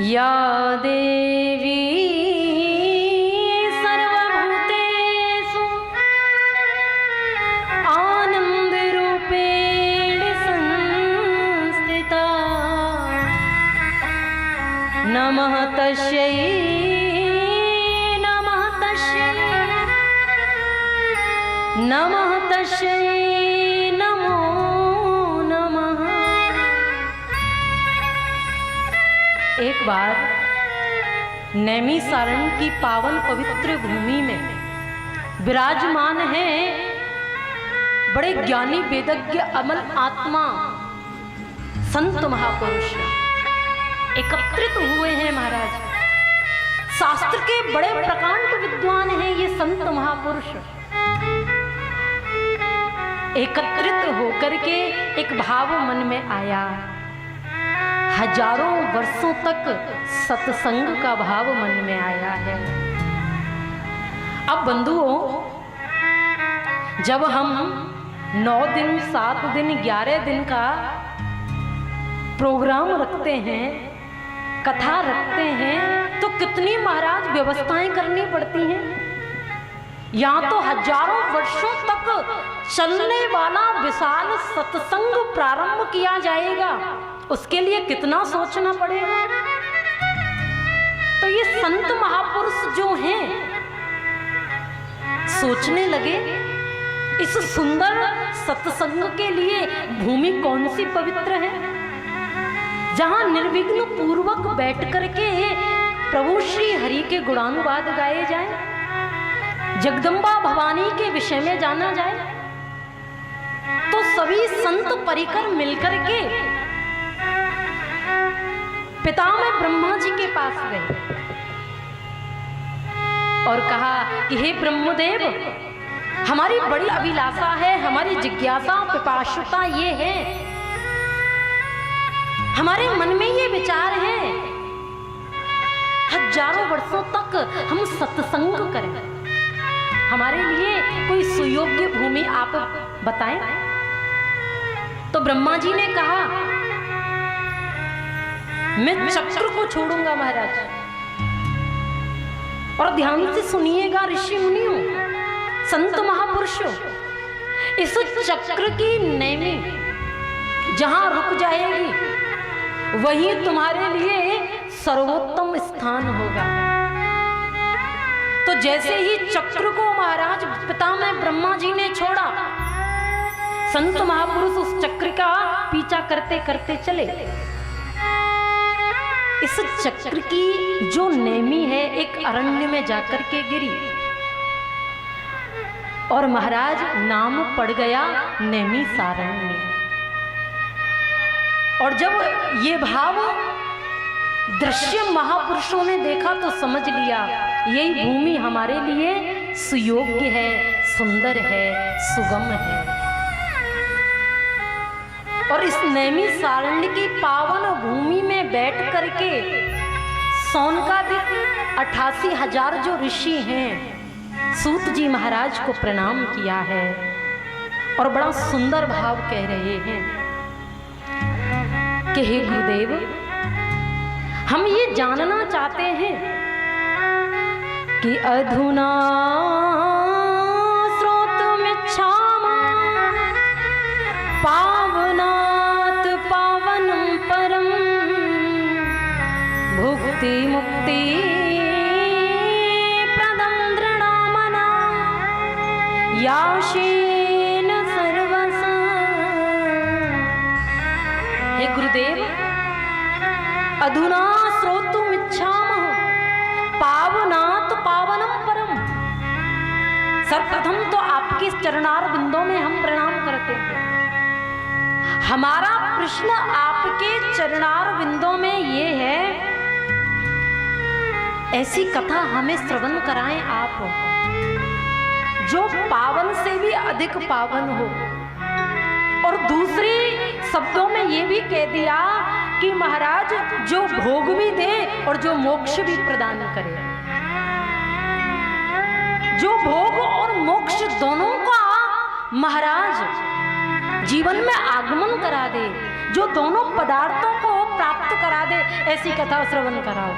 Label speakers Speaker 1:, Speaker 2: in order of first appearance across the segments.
Speaker 1: या देवी सर्वभूतेषु आनन्दरूपेण संस्थिता नमः तस्यै नमः तस्यै नमः तस्यै नमो नमः। एक बार नैमिषारण्य की पावन पवित्र भूमि में विराजमान हैं बड़े ज्ञानी वेदज्ञ अमल आत्मा संत महापुरुष एकत्रित हुए हैं महाराज। शास्त्र के बड़े प्रकांड विद्वान हैं ये संत महापुरुष। एकत्रित होकर के एक भाव मन में आया। हजारों वर्षों तक सत्संग का भाव मन में आया है। अब बंधुओं, जब हम 9 दिन 7 दिन 11 दिन का प्रोग्राम रखते हैं, कथा रखते हैं, तो कितनी महाराज व्यवस्थाएं करनी पड़ती हैं। यहाँ तो हजारों वर्षों तक चलने वाला विशाल सत्संग प्रारंभ किया जाएगा, उसके लिए कितना सोचना पड़ेगा। तो ये संत महापुरुष जो हैं सोचने लगे इस सुंदर सत्संग के लिए भूमि कौन सी पवित्र है जहां निर्विघ्न पूर्वक बैठ करके प्रभु श्री हरि के गुणानुवाद गाए जाए, जगदम्बा भवानी के विषय में जाना जाए। तो सभी संत परिकर मिलकर के पितामह ब्रह्मा जी के पास गए और कहा कि हे ब्रह्मदेव, हमारी बड़ी अभिलाषा है, हमारी जिज्ञासा पिपाशुता ये है, हमारे मन में ये विचार है, हजारों वर्षों तक हम सत्संग करें, हमारे लिए कोई सुयोग्य भूमि आप बताएं। तो ब्रह्मा जी ने कहा, मैं चक्र को छोड़ूंगा महाराज। और ध्यान से सुनिएगा ऋषि मुनियों, संत महापुरुषों, इस चक्र की नेमी जहां रुक जाएगी वही तुम्हारे लिए सर्वोत्तम स्थान होगा। तो जैसे ही चक्र को महाराज पितामह ब्रह्मा जी ने छोड़ा, संत महापुरुष उस चक्र का पीछा करते करते चले। इस चक्र की जो नेमी है एक अरण्य में जाकर के गिरी और महाराज नाम पड़ गया नैमिषारण्य। और जब ये भाव दृश्य महापुरुषों ने देखा तो समझ लिया यही भूमि हमारे लिए सुयोग्य है, सुंदर है, सुगम है। और इस नैमिषारण्य की पावन भूमि में बैठ करके सौनकादिक 88,000 जो ऋषि हैं सूत जी महाराज को प्रणाम किया है और बड़ा सुंदर भाव कह रहे हैं कि हे गुरुदेव, हम ये जानना चाहते हैं कि अधुना श्रोतुमिच्छामः पावनात् पावनं परं भुक्ति मुक्ति प्रदं दृढामना याशेन सर्वसा। हे गुरुदेव, अधुना श्रोतुमिच्छामः पावनात् पावनं परम। सर्वप्रथम तो आपके चरणार बिंदों में हम प्रणाम करते हैं। हमारा प्रश्न आपके चरणार बिंदों में ये है, ऐसी कथा हमें श्रवण कराएं आप जो पावन से भी अधिक पावन हो। और दूसरे शब्दों में ये भी कह दिया कि महाराज जो भोग भी दे और जो मोक्ष भी प्रदान करे, जो भोग और मोक्ष दोनों का महाराज जीवन में आगमन करा दे, जो दोनों पदार्थों को प्राप्त करा दे ऐसी कथा श्रवण कराओ।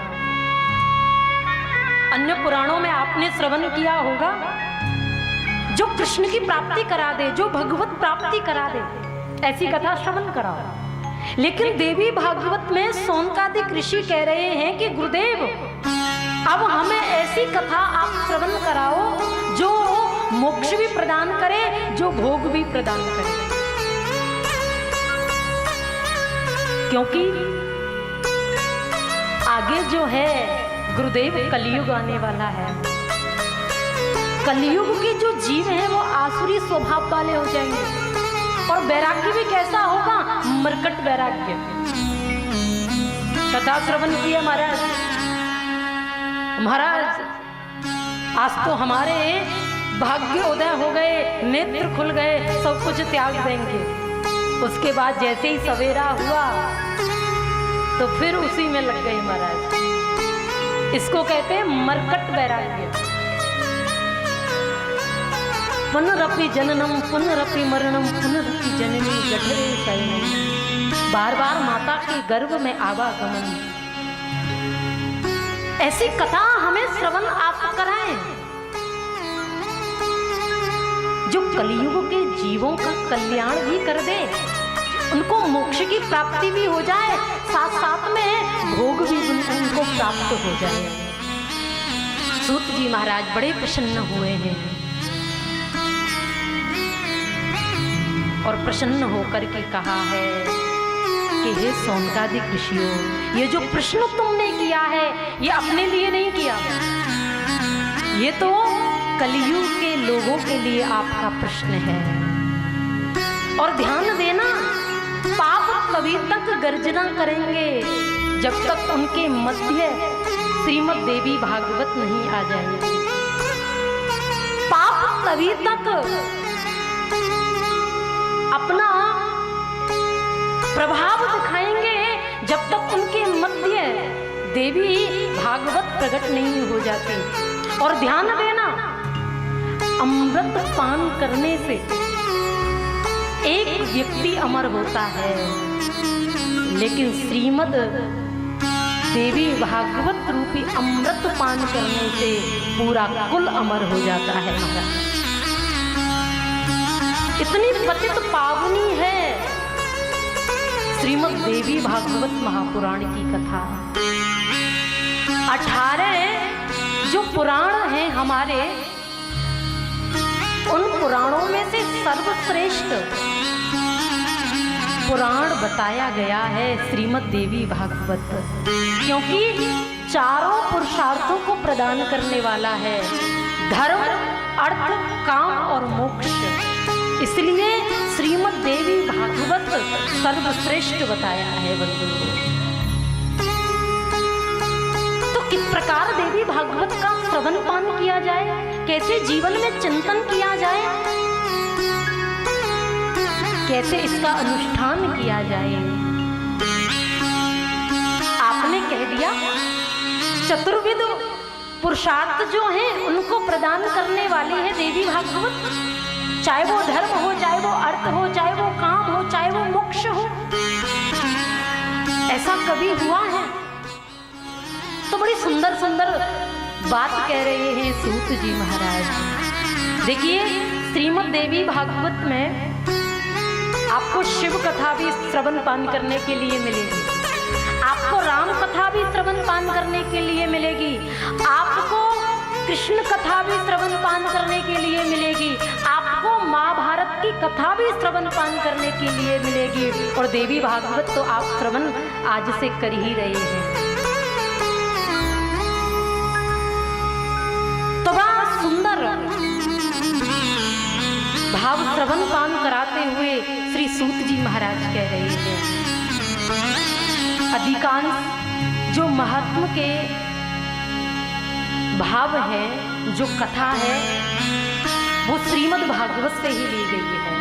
Speaker 1: अन्य पुराणों में आपने श्रवण किया होगा, जो कृष्ण की प्राप्ति करा दे, जो भगवत प्राप्ति करा दे, ऐसी कथा श्रवण कराओ। लेकिन देवी भागवत में सौनकादिक ऋषि कह रहे हैं कि गुरुदेव अब हमें ऐसी कथा आप श्रवण कराओ जो मोक्ष भी प्रदान करे, जो भोग भी प्रदान करे। क्योंकि आगे जो है गुरुदेव कलयुग आने वाला है। कलयुग के जो जीव हैं वो आसुरी स्वभाव वाले हो जाएंगे और वैराग्य भी कैसा होगा, मरकट वैराग्य। कथा श्रवण किए महाराज, आज तो हमारे भाग्य उदय हो गए, नेत्र खुल गए, सब कुछ त्याग देंगे। उसके बाद जैसे ही सवेरा हुआ तो फिर उसी में लग गए महाराज। इसको कहते हैं मरकट वैराग्य। पुनरपि जननम पुनरपि मरणम पुनरपि जननी जठरे शयनम, बार बार माता के गर्भ में आवागमन। ऐसी कथा हमें श्रवण आप कराएं जो कलयुग के जीवों का कल्याण भी कर दे, उनको मोक्ष की प्राप्ति भी हो जाए, साथ साथ में भोग भी उनको प्राप्त हो जाए। सूत जी महाराज बड़े प्रसन्न हुए हैं और प्रसन्न होकर के कहा है कि हे सौनकादिक ऋषियों, ये जो प्रश्न तुमने किया है ये अपने लिए नहीं किया, ये तो कलयुग के लोगों के लिए आपका प्रश्न है। और ध्यान देना, पाप तभी तक गर्जना करेंगे जब तक उनके मध्य श्रीमद् देवी भागवत नहीं आ जाएगी। पाप तभी तक अपना प्रभाव दिखाएंगे जब तक उनके मध्य देवी भागवत प्रकट नहीं हो जाती। और ध्यान देना, अमृत पान करने से एक व्यक्ति अमर होता है, लेकिन श्रीमद् देवी भागवत रूपी अमृत पान करने से पूरा कुल अमर हो जाता है। इतनी पतित पावनी है श्रीमद् देवी भागवत महापुराण की कथा। 18 जो पुराण हैं हमारे, उन पुराणों में से सर्वश्रेष्ठ पुराण बताया गया है श्रीमद् देवी भागवत, क्योंकि चारों पुरुषार्थों को प्रदान करने वाला है, धर्म, अर्थ, काम और मोक्ष। इसलिए श्रीमद् देवी भागवत सर्वश्रेष्ठ बताया है बंधु। तो किस प्रकार देवी भागवत का श्रवण पान किया जाए, कैसे जीवन में चिंतन किया जाए, कैसे इसका अनुष्ठान किया जाए। आपने कह दिया चतुर्विध पुरुषार्थ जो हैं उनको प्रदान करने वाली है देवी भागवत, चाहे वो धर्म हो, चाहे वो अर्थ हो, चाहे वो काम हो, चाहे वो मोक्ष हो। ऐसा कभी हुआ है? तो बड़ी सुंदर सुंदर बात कह रहे हैं सूत जी महाराज। देखिए श्रीमद् देवी भागवत में आपको शिव कथा भी श्रवण पान करने के लिए मिलेगी, आपको राम कथा भी श्रवण पान करने के लिए मिलेगी, आपको कृष्ण कथा भी श्रवण पान करने के लिए मिलेगी, आपको महाभारत की कथा भी श्रवण पान करने के लिए मिलेगी। और देवी भागवत तो आप श्रवण आज से कर ही रहे हैं। तो बड़ा सुंदर भाव श्रवण पान कराते हुए श्री सूत जी महाराज कह रहे हैं, अधिकांश जो महात्मा के भाव है, जो कथा है, वो श्रीमद् भागवत से ही ली गई है।